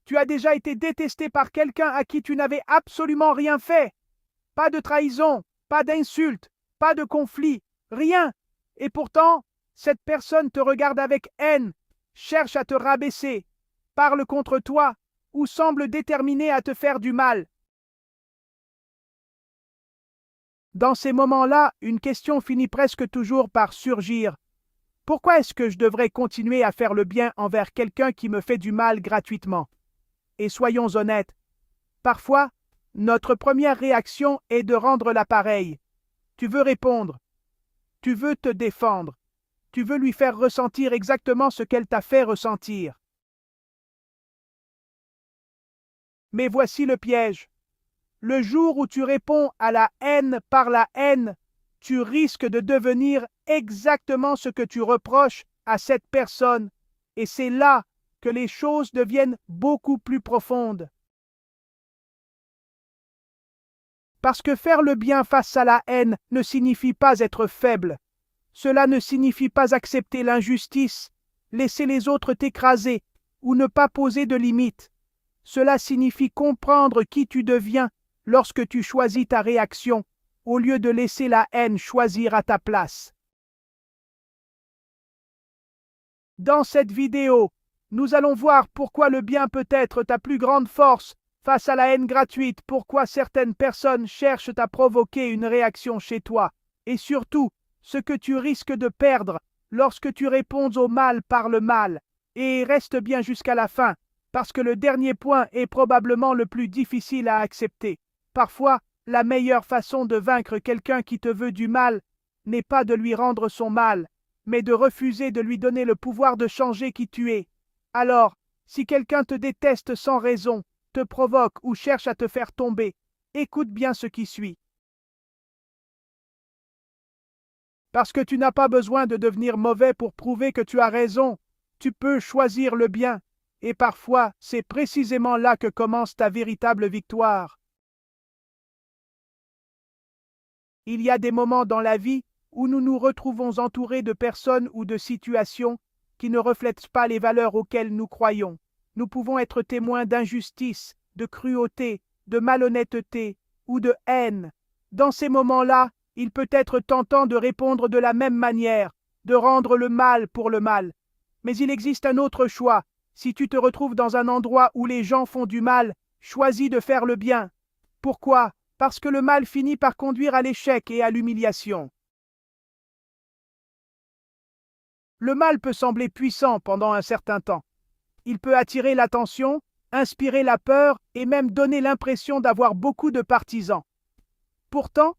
Tu as déjà été détesté par quelqu'un à qui tu n'avais absolument rien fait. Pas de trahison, pas d'insulte, pas de conflit, rien. Et pourtant, cette personne te regarde avec haine, cherche à te rabaisser, parle contre toi ou semble déterminée à te faire du mal. Dans ces moments-là, une question finit presque toujours par surgir. Pourquoi est-ce que je devrais continuer à faire le bien envers quelqu'un qui me fait du mal gratuitement? Et soyons honnêtes, parfois, notre première réaction est de rendre l'appareil. Tu veux répondre, tu veux te défendre, tu veux lui faire ressentir exactement ce qu'elle t'a fait ressentir. Mais voici le piège. Le jour où tu réponds à la haine par la haine, tu risques de devenir exactement ce que tu reproches à cette personne, et c'est là que les choses deviennent beaucoup plus profondes. Parce que faire le bien face à la haine ne signifie pas être faible. Cela ne signifie pas accepter l'injustice, laisser les autres t'écraser ou ne pas poser de limites. Cela signifie comprendre qui tu deviens lorsque tu choisis ta réaction, au lieu de laisser la haine choisir à ta place. Dans cette vidéo, nous allons voir pourquoi le bien peut être ta plus grande force face à la haine gratuite, pourquoi certaines personnes cherchent à provoquer une réaction chez toi, et surtout, ce que tu risques de perdre lorsque tu réponds au mal par le mal. Et reste bien jusqu'à la fin, parce que le dernier point est probablement le plus difficile à accepter. Parfois, la meilleure façon de vaincre quelqu'un qui te veut du mal n'est pas de lui rendre son mal, mais de refuser de lui donner le pouvoir de changer qui tu es. Alors, si quelqu'un te déteste sans raison, te provoque ou cherche à te faire tomber, écoute bien ce qui suit. Parce que tu n'as pas besoin de devenir mauvais pour prouver que tu as raison. Tu peux choisir le bien. Et parfois, c'est précisément là que commence ta véritable victoire. Il y a des moments dans la vie où nous nous retrouvons entourés de personnes ou de situations qui ne reflètent pas les valeurs auxquelles nous croyons. Nous pouvons être témoins d'injustice, de cruauté, de malhonnêteté ou de haine. Dans ces moments-là, il peut être tentant de répondre de la même manière, de rendre le mal pour le mal. Mais il existe un autre choix. Si tu te retrouves dans un endroit où les gens font du mal, choisis de faire le bien. Pourquoi? Parce que le mal finit par conduire à l'échec et à l'humiliation. Le mal peut sembler puissant pendant un certain temps. Il peut attirer l'attention, inspirer la peur et même donner l'impression d'avoir beaucoup de partisans. Pourtant,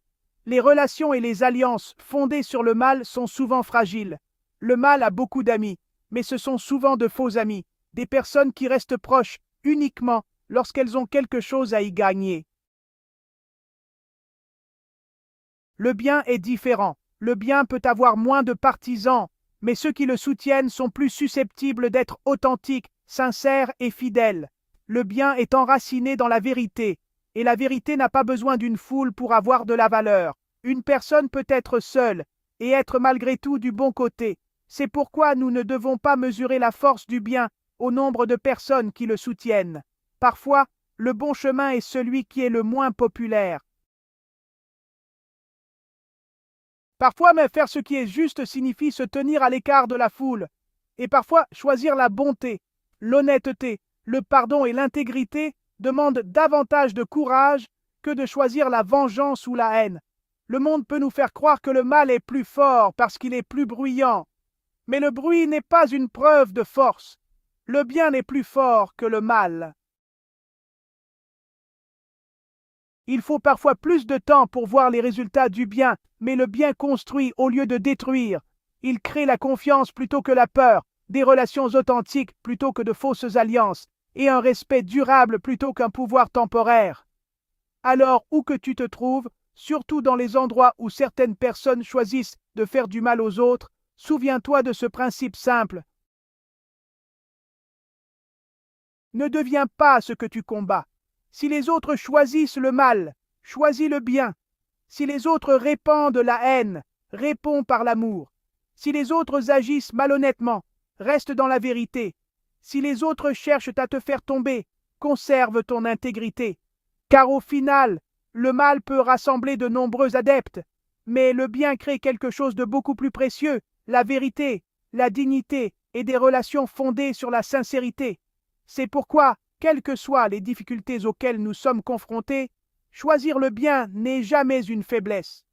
les relations et les alliances fondées sur le mal sont souvent fragiles. Le mal a beaucoup d'amis, mais ce sont souvent de faux amis, des personnes qui restent proches uniquement lorsqu'elles ont quelque chose à y gagner. Le bien est différent. Le bien peut avoir moins de partisans, mais ceux qui le soutiennent sont plus susceptibles d'être authentiques, sincères et fidèles. Le bien est enraciné dans la vérité, et la vérité n'a pas besoin d'une foule pour avoir de la valeur. Une personne peut être seule et être malgré tout du bon côté. C'est pourquoi nous ne devons pas mesurer la force du bien au nombre de personnes qui le soutiennent. Parfois, le bon chemin est celui qui est le moins populaire. Parfois, même faire ce qui est juste signifie se tenir à l'écart de la foule. Et parfois, choisir la bonté, l'honnêteté, le pardon et l'intégrité demandent davantage de courage que de choisir la vengeance ou la haine. Le monde peut nous faire croire que le mal est plus fort parce qu'il est plus bruyant. Mais le bruit n'est pas une preuve de force. Le bien n'est plus fort que le mal. Il faut parfois plus de temps pour voir les résultats du bien, mais le bien construit au lieu de détruire. Il crée la confiance plutôt que la peur, des relations authentiques plutôt que de fausses alliances, et un respect durable plutôt qu'un pouvoir temporaire. Alors, où que tu te trouves, surtout dans les endroits où certaines personnes choisissent de faire du mal aux autres, souviens-toi de ce principe simple. Ne deviens pas ce que tu combats. Si les autres choisissent le mal, choisis le bien. Si les autres répandent la haine, réponds par l'amour. Si les autres agissent malhonnêtement, reste dans la vérité. Si les autres cherchent à te faire tomber, conserve ton intégrité. Car au final, le mal peut rassembler de nombreux adeptes, mais le bien crée quelque chose de beaucoup plus précieux, la vérité, la dignité et des relations fondées sur la sincérité. C'est pourquoi, quelles que soient les difficultés auxquelles nous sommes confrontés, choisir le bien n'est jamais une faiblesse.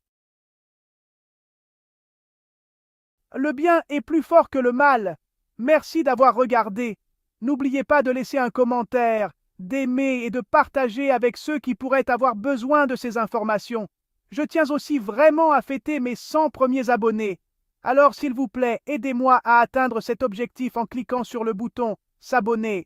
Le bien est plus fort que le mal. Merci d'avoir regardé. N'oubliez pas de laisser un commentaire, d'aimer et de partager avec ceux qui pourraient avoir besoin de ces informations. Je tiens aussi vraiment à fêter mes 100 premiers abonnés. Alors s'il vous plaît, aidez-moi à atteindre cet objectif en cliquant sur le bouton « S'abonner ».